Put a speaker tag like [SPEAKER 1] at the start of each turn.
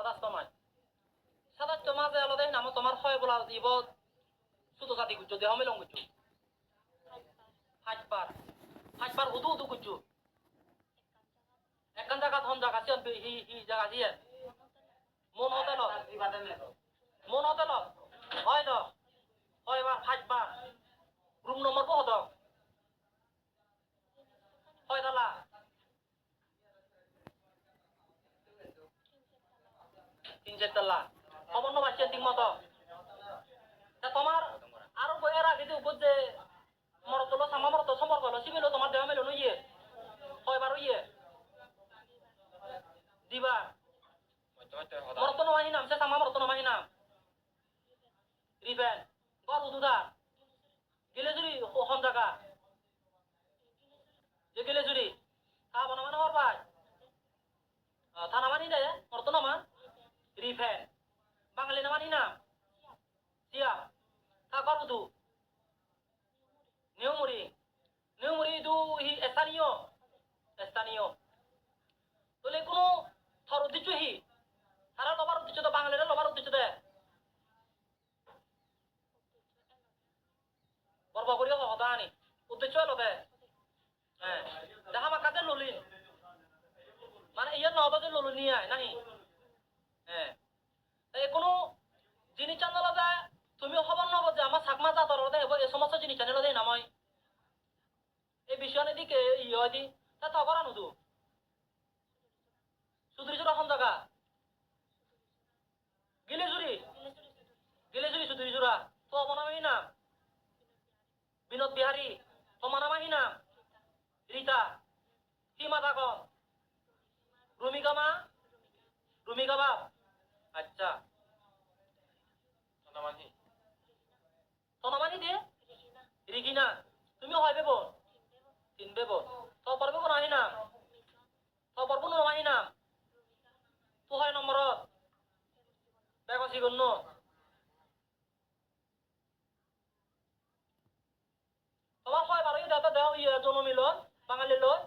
[SPEAKER 1] সাতাশ মাঝে আলাদা নাম তোমার হয় বলা দিব শুধু জাতি গুজ্জু দেহ মিলং গুজ্জু হাজবার উদু উদু গুজ্জু একখান জায়গা ধন জায়গা সিয়ান হি হি জায়গা দিয়ে মন হতে ল হয় দ হয় বা হাজবার রুম নম্বর কত দ হয় দালা তিন চার তালা খবর নবা সিয়ান ঠিক মতো তোমার আরো বইয়ের আগে বুঝছে মরতলো সামা মরত সম্পর্ক হলো সিবিল তোমার দেহ মেলো ইয়ে কয়বার ইয়ে দিবা মরত নমাহি নাম সে সামা মরত নমাহি নাম রিবেন গর উদুদা গেলে জুড়ি হন জায়গা যে গেলে জুড়ি তা বনামানো হর ভাই থানা মানি দেয় মরত নমান রিফেন বাঙালি নামানি নাম সিয়া তা গর উদু নিউমুরি দু হি স্থানীয় তোলে কোনো থর উদ্দেশ্য হি তারা লবার উদ্দেশ্য তো বাঙালিরা লবার উদ্দেশ্য দেয় বর্বা করিও হতা আনি উদ্দেশ্য হলো দেয় হ্যাঁ দেখা মা কাজে ললিন মানে ইয়ে নবাজে ললু নিয়ে আয় নাহি হ্যাঁ এই কোনো জিনিস জানালো যায় তুমিও খবর নব যে আমার সাকমা জাতর এই সমস্ত জিনিস জানালো দেয় নাময় এই বিষয় দিকে ইয়ে দি তা তো করানো তো সুদৃশ রকম জায়গা গিলে জুড়ি সুদৃশরা তো অবনামী নাম বিনোদ বিহারী সমানামাহী নাম রীতা সীমা দাগন রুমিকা বাপ আচ্ছা সনমানি দিয়ে রিগিনা তুমি হয় বেবন তিন বেবন তো পারবে কোন আহি নাম তো পারবো না আহি নাম তো হয় নম্বরত বেগসি গণ্য তোমার হয় বারো দাদা দেও ইয়ে জন্মিলন বাঙালি লয়